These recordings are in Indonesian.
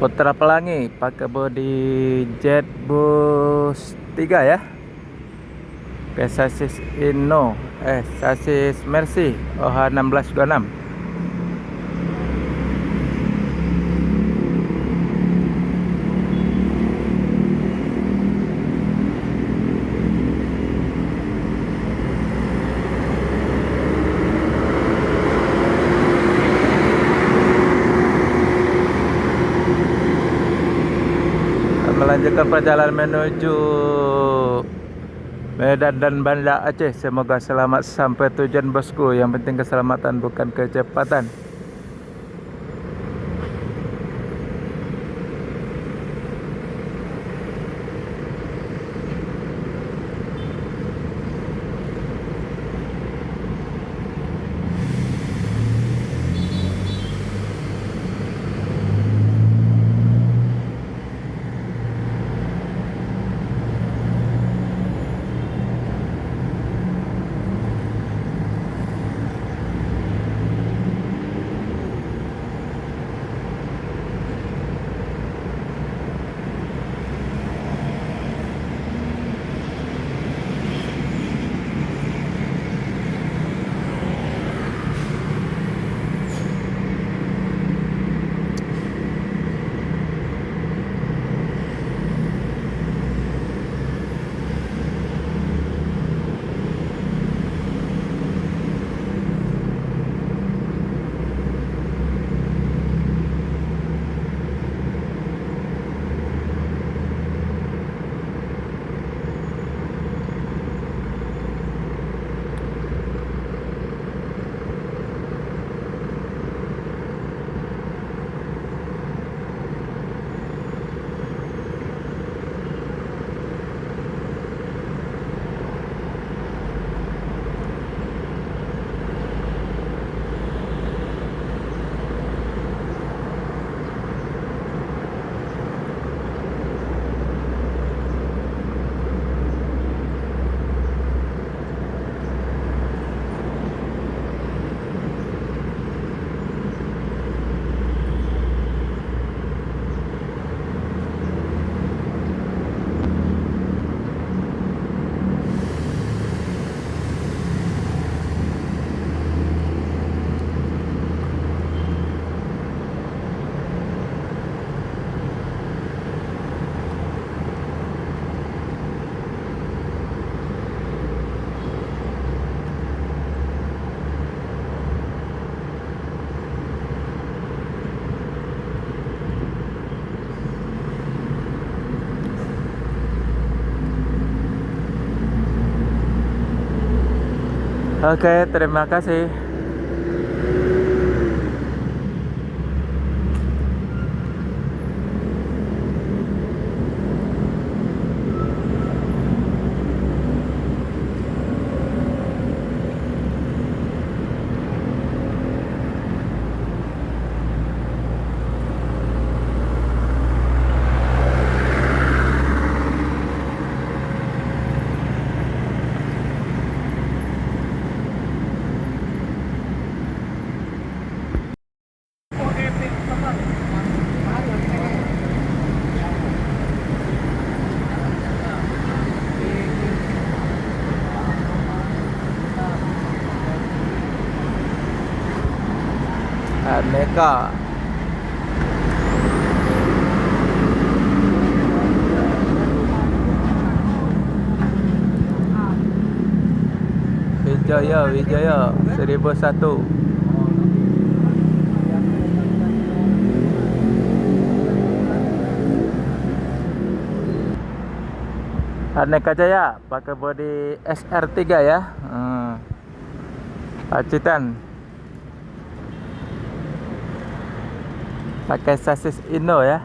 Putra Pelangi pakai bodi Jet Boost 3 ya. Pakai sasis sasis Mercy OH1626. Melanjutkan perjalanan menuju Medan dan Banda Aceh. Semoga selamat sampai tujuan bosku. Yang penting keselamatan bukan kecepatan. Oke, terima kasih. Aneka. Wijaya 1001. Aneka Jaya pakai bodi SR3 ya. Pacitan pakai sasis Indo ya.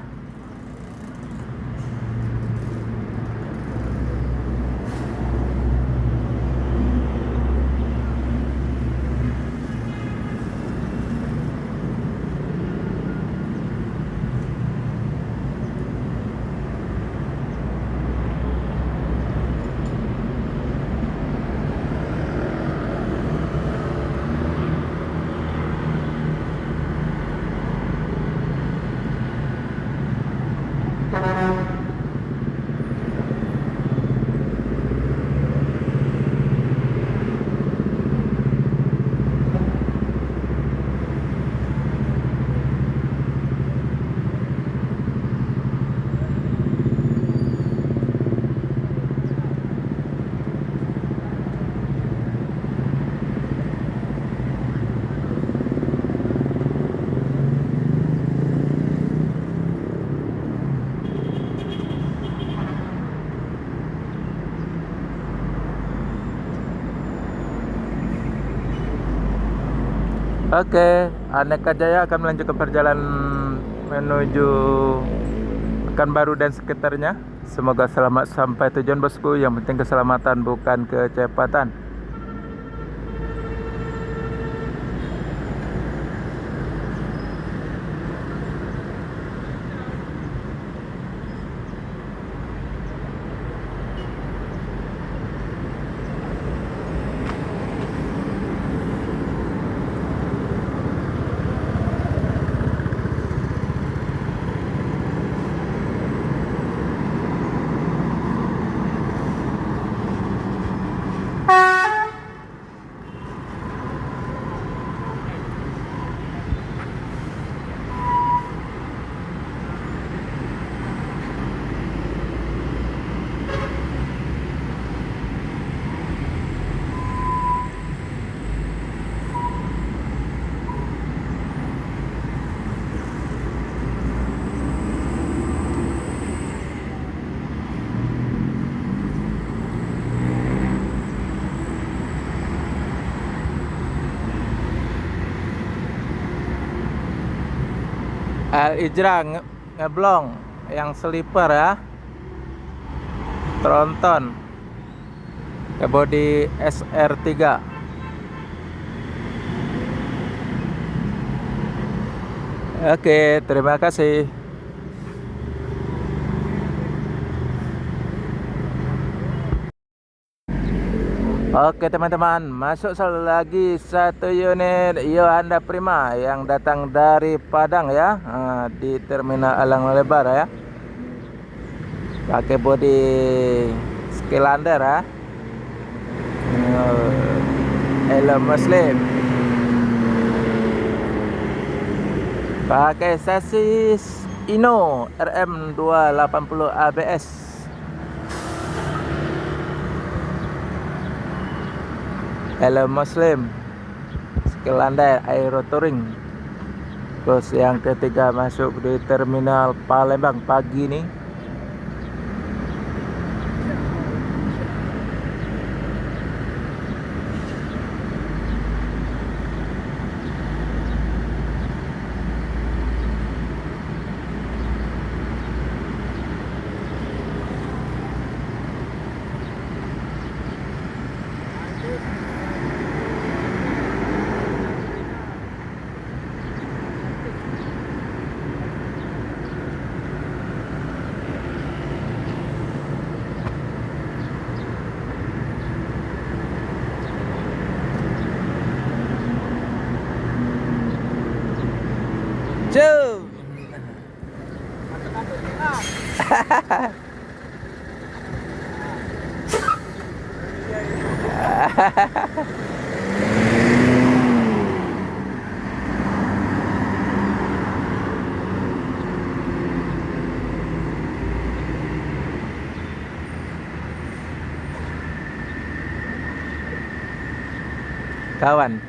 Oke, Aneka Jaya akan melanjutkan perjalanan menuju Pekanbaru dan sekitarnya. Semoga selamat sampai tujuan bosku. Yang penting keselamatan bukan kecepatan. Al-Ijra ngeblong yang sleeper ya, tronton ke bodi SR3. Oke, terima kasih. Oke teman-teman, masuk lagi satu unit Hyundai Prima yang datang dari Padang ya, di Terminal Alang Lebar ya. Pakai bodi Skylander ya. Hello Muslim. Pakai sasis Ino RM280 ABS. Hello Muslim, Skylander Aero Touring. Terus yang ketiga masuk di Terminal Palembang pagi nih. Jom. Kawan,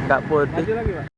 nggak putih.